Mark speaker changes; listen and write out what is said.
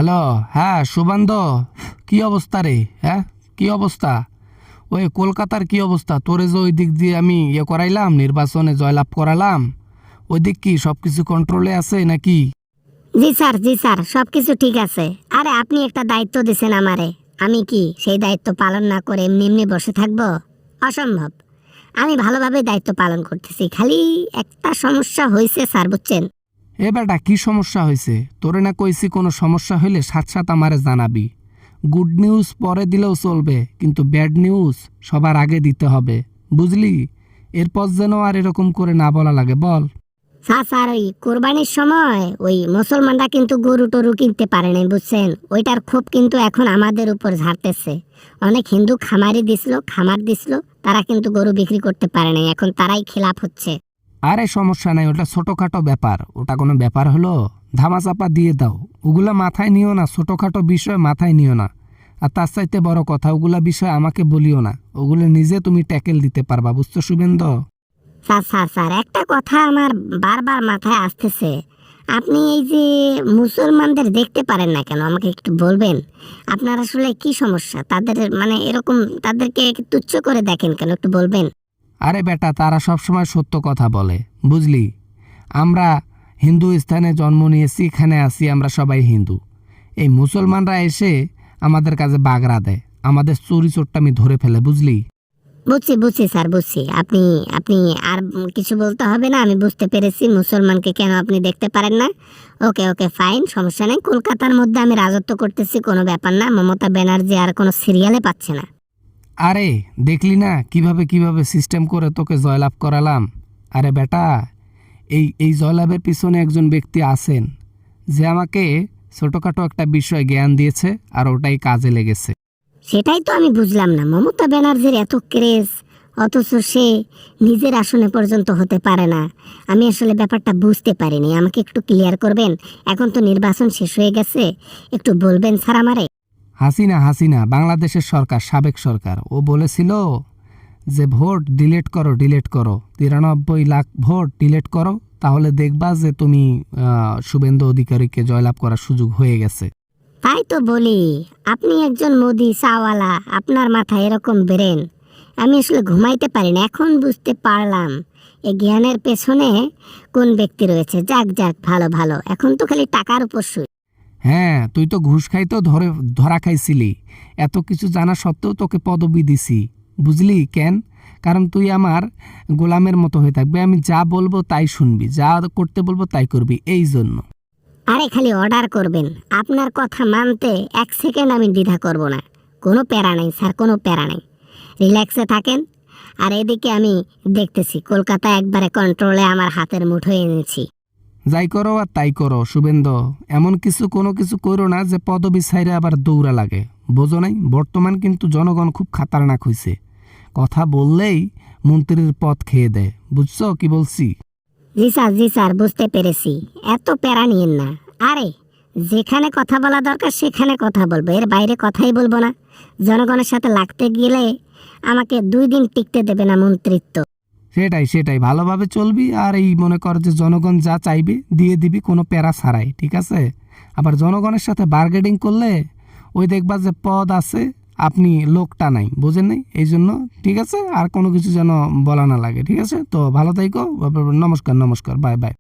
Speaker 1: Hello. হ্যাঁ সুবান্ধ, কি অবস্থা রে? হ্যাঁ, কি অবস্থা? ওই কলকাতার কি অবস্থা? তোরে যে ওই দিক দিয়ে আমি করাইলাম, নির্বাচনে জয়লাভ করালাম, ওই দিক কি সব কিছু কন্ট্রোলে আছে নাকি?
Speaker 2: জি স্যার সবকিছু ঠিক আছে। আরে আপনি একটা দায়িত্ব দিছেন আমারে, আমি কি সেই দায়িত্ব পালন না করে এমনি এমনি বসে থাকবো? অসম্ভব। আমি ভালোভাবে দায়িত্ব পালন করতেছি, খালি একটা সমস্যা হয়েছে স্যার, বুঝছেন?
Speaker 1: এ বেটা, কি সমস্যা হয়েছে? তোরে না কইছি কোনো সমস্যা হইলে সাথ সাথ আমারে জানাবি। গুড নিউজ পরে দিলেও চলবে, কিন্তু ব্যাড নিউজ সবার আগে দিতে হবে, বুঝলি? এরপর যেন আর এরকম করে না বলা লাগে, বল।
Speaker 2: স্যার ওই কোরবানির সময় ওই মুসলমানরা কিন্তু গরু টরু কিনতে পারে নাই, বুঝছেন? ওইটার ক্ষোভ কিন্তু এখন আমাদের উপর ঝাড়তেছে। অনেক হিন্দু খামার দিছিল, তারা কিন্তু গরু বিক্রি করতে পারে নাই, এখন তারাই খেলাপ হচ্ছে।
Speaker 1: আরে সমস্যা নাই, ওটা ছোটোখাটো ব্যাপার, ওটা কোনো ব্যাপার হলো? ধামাচাপা দিয়ে দাও, ওগুলা মাথায় নিও না, ছোটোখাটো বিষয় মাথায় নিও না। আর তার চাইতে বড় কথা, ওগুলা বিষয় আমাকে বলিও না, ওগুলো নিজে তুমি ট্যাকেল দিতে পারবা, বুঝছো শুভেন্দু?
Speaker 2: স্যার একটা কথা আমার বারবার মাথায় আসতেছে। আপনি এই যে মুসলমানদের দেখতে পারেন না কেন, আমাকে একটু বলবেন? আপনার আসলে কি সমস্যা? তাদের মানে এরকম তাদেরকে তুচ্ছ করে দেখেন কেন, একটু বলবেন?
Speaker 1: আরে বেটা, তারা সবসময় সত্য কথা বলে, বুঝলি? আমরা হিন্দু স্থানে জন্ম নিয়েছি, এখানে আছি, আমরা সবাই হিন্দু। এই মুসলমানরা এসে আমাদের কাছে বাগড়া দেয়, আমাদের চুরি চোরটামি ধরে ফেলে, বুঝলি?
Speaker 2: বুঝছি স্যার, বুঝছি। আপনি আপনি আর কিছু বলতে হবে না, আমি বুঝতে পেরেছি মুসলমানকে কেন আপনি দেখতে পারেন না। ওকে ফাইন, সমস্যা নেই। কলকাতার মধ্যে আমি রাজত্ব করতেছি, কোনো ব্যাপার না। মমতা ব্যানার্জি আর কোনো সিরিয়ালে পাচ্ছে না।
Speaker 1: আরে দেখলি না কিভাবে কিভাবে সিস্টেম করে তোকে জয়লাভ করালাম? আরে বেটা, এই জয়লাভের পিছনে একজন ব্যক্তি আছেন, যে আমাকে ছোটোখাটো একটা বিষয় জ্ঞান দিয়েছে, আর ওটাই কাজে লেগেছে।
Speaker 2: সেটাই তো আমি বুঝলাম না, মমতা ব্যানার্জির এত ক্রেজ, অথচ সে নিজের আসনে পর্যন্ত হতে পারে না। আমি আসলে ব্যাপারটা বুঝতে পারিনি, আমাকে একটু ক্লিয়ার করবেন? এখন তো নির্বাচন শেষ হয়ে গেছে, একটু বলবেন স্যার আমারে?
Speaker 1: হাসিনা বাংলাদেশের সরকার, সাবেক সরকার, ও বলেছিল যে ভোট ডিলিট করো, 93 লাখ ভোট ডিলিট করো, তাহলে দেখবা যে তুমি শুভেন্দু অধিকারীকে জয়লাভ করার সুযোগ হয়ে গেছে।
Speaker 2: তাই তো বলি, আপনি একজন মোদি চাওয়ালা, আপনার মাথায় এরকম ব্রেন। আমি আসলে ঘুমাইতে পারি না, এখন বুঝতে পারলাম এই জ্ঞানের পেছনে কোন ব্যক্তি রয়েছে। যাক ভালো, এখন তো খালি টাকার উপর শুই।
Speaker 1: হ্যাঁ, তুই তো ঘুষ খাইতেও ধরা খাইছিলি, এত কিছু জানা সত্ত্বেও তোকে পদবি দিছি, বুঝলি কেন? কারণ তুই আমার গোলামের মতো হয়ে থাকবে, আমি যা বলবো তাই শুনবি, যা করতে বলবো তাই করবি, এই জন্য।
Speaker 2: আরে খালি অর্ডার করবেন, আপনার কথা মানতে এক সেকেন্ড আমি দ্বিধা করব না। কোনো প্যারা নাই স্যার, কোনো প্যারা নাই, রিল্যাক্সে থাকেন। আর এদিকে আমি দেখতেছি কলকাতা একবারে কন্ট্রোলে আমার হাতের মুঠোয় এনেছি।
Speaker 1: যাই করো আর তাই করো শুভেন্দু, এমন কোনো কিছু করো না যে পদবি ছাইরে আবার দৌড়া লাগে, বোঝো নাই? বর্তমান কিন্তু জনগণ খুব খাতারনাক হইছে, কথা বললেই মন্ত্রীর পদ খেয়ে দেয়, বুঝছো কি বলছি?
Speaker 2: জি স্যার বুঝতে পেরেছি, এত প্যারা নিয়েন না। আরে যেখানে কথা বলা দরকার সেখানে কথা বলবো, এর বাইরে কথাই বলবো না। জনগণের সাথে লাগতে গেলে আমাকে 2 দিন টিকতে দেবে না মন্ত্রিত্ব।
Speaker 1: সেটাই ভালোভাবে চলবি, আর এই মনে কর যে জনগণ যা চাইবে দিয়ে দিবি, কোনো প্যারা ছাড়াই, ঠিক আছে? আবার জনগণের সাথে বার্গেনিং করলে ওই দেখবা যে পদ আছে, আপনি লোকটা নাই, বোঝেন নাই, এই জন্য ঠিক আছে? আর কোনো কিছু যেন বলা না লাগে, ঠিক আছে? তো ভালো থাইকো, নমস্কার, বাই বাই।